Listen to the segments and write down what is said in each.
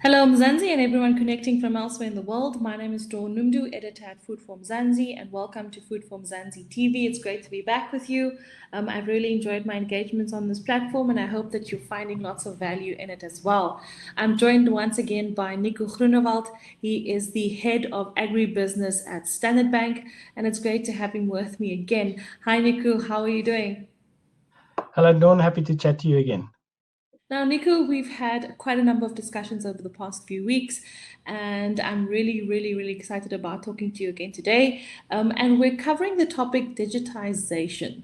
Hello, Mzansi, and everyone connecting from elsewhere in the world. My name is Dawn Numdu, editor at Food for Mzansi, and welcome to Food for Mzansi TV. It's great to be back with you. I've really enjoyed my engagements on this platform, and I hope that you're finding lots of value in it as well. I'm joined once again by Nico Groenewald. He is the head of agribusiness at Standard Bank, and it's great to have him with me again. Hi, Nico. How are you doing? Hello, Dawn. Happy to chat to you again. Now, Nico, we've had quite a number of discussions over the past few weeks, and I'm really excited about talking to you again today. And we're covering the topic digitization.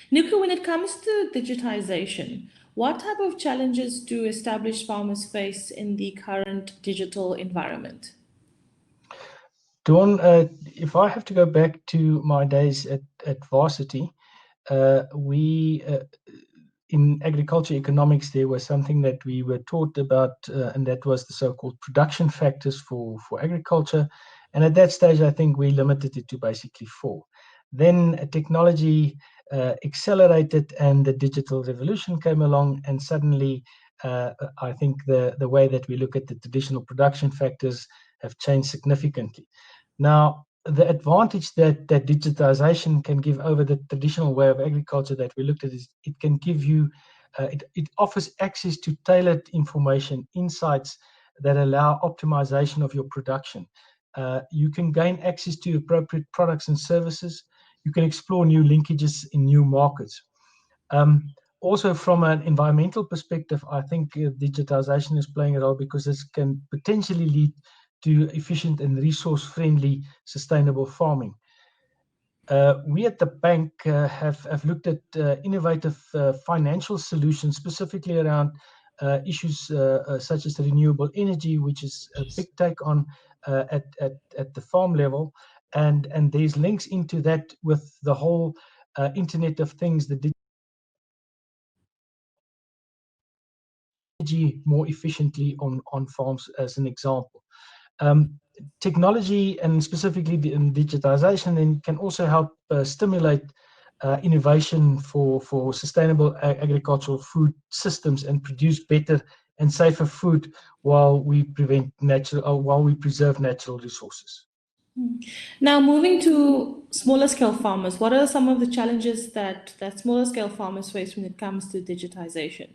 Nico, when it comes to digitization, what type of challenges do established farmers face in the current digital environment? Dawn, if I have to go back to my days at varsity, we in agriculture economics, there was something that we were taught about, and that was the so-called production factors for agriculture. And at that stage, I think we limited it to basically four. Then technology accelerated and the digital revolution came along, and suddenly I think the way that we look at the traditional production factors have changed significantly. Now, the advantage that digitization can give over the traditional way of agriculture that we looked at is it can give you, it offers access to tailored information, insights that allow optimization of your production. You can gain access to appropriate products and services. You can explore new linkages in new markets. Also, from an environmental perspective, I think digitization is playing a role because this can potentially lead to efficient and resource-friendly sustainable farming. We at the bank have looked at innovative financial solutions, specifically around issues such as renewable energy, which is a big take on at the farm level, and there's links into that with the whole Internet of Things, the energy more efficiently on farms, as an example. Technology, and specifically in digitization, then can also help stimulate innovation for sustainable agricultural food systems and produce better and safer food while we preserve natural resources. Now, moving to smaller scale farmers, what are some of the challenges that smaller scale farmers face when it comes to digitization?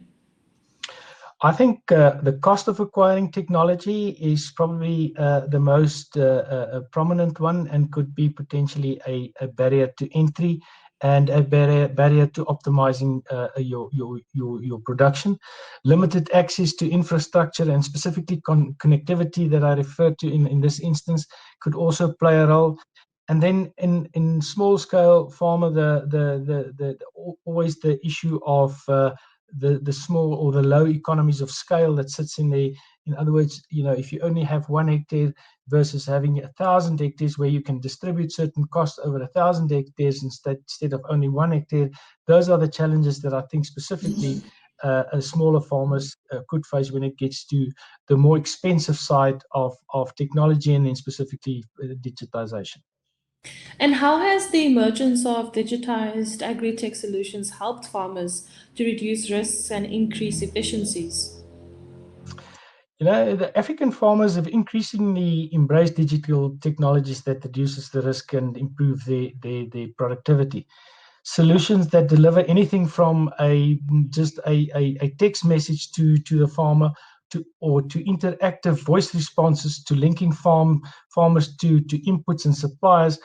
I think the cost of acquiring technology is probably the most prominent one, and could be potentially a barrier to entry and a barrier to optimizing your production. Limited access to infrastructure, and specifically connectivity that I referred to in this instance, could also play a role. And then in small scale farmer, always the issue of the small or the low economies of scale that sits in there. In other words, if you only have 1 hectare versus having 1,000 hectares, where you can distribute certain costs over 1,000 hectares instead of only 1 hectare, those are the challenges that I think specifically smaller farmers could face when it gets to the more expensive side of technology, and then specifically digitization. And how has the emergence of digitized agritech solutions helped farmers to reduce risks and increase efficiencies? The African farmers have increasingly embraced digital technologies that reduces the risk and improve their productivity. Solutions that deliver anything from just a text message to the farmer, to interactive voice responses, to linking farmers to inputs and suppliers.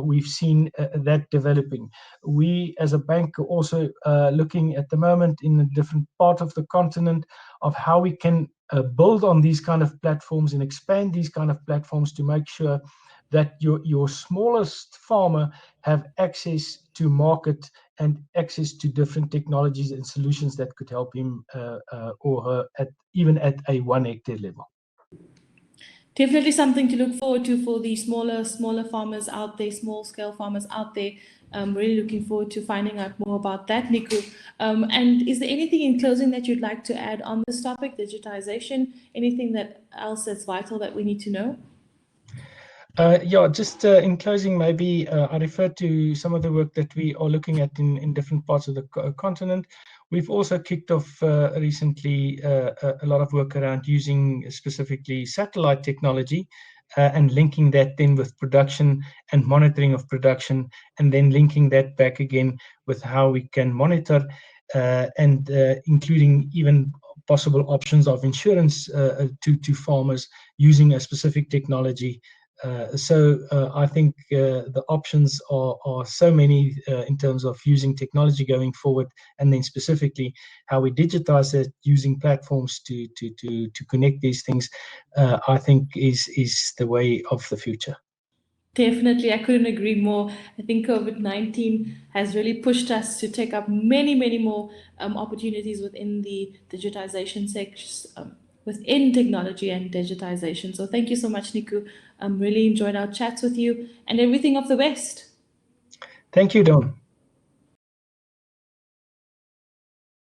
We've seen that developing. We as a bank are also looking at the moment in a different part of the continent of how we can build on these kind of platforms and expand these kind of platforms to make sure that your smallest farmer have access to market and access to different technologies and solutions that could help him or her even at a 1 hectare level. Definitely something to look forward to for the smaller farmers out there, small scale farmers out there. I'm really looking forward to finding out more about that, Niku. And is there anything in closing that you'd like to add on this topic, digitization? Anything else that's vital that we need to know? Yeah, just in closing, maybe I refer to some of the work that we are looking at in different parts of the continent. We've also kicked off recently a lot of work around using specifically satellite technology and linking that then with production and monitoring of production, and then linking that back again with how we can monitor and including even possible options of insurance to farmers using a specific technology. I think the options are so many in terms of using technology going forward, and then specifically how we digitize it using platforms to connect these things. I think is the way of the future. Definitely, I couldn't agree more. I think COVID-19 has really pushed us to take up many, many more opportunities within the digitization sectors, within technology and digitization. So thank you so much, Niku. Really enjoyed our chats with you and everything of the best. Thank you, Dawn.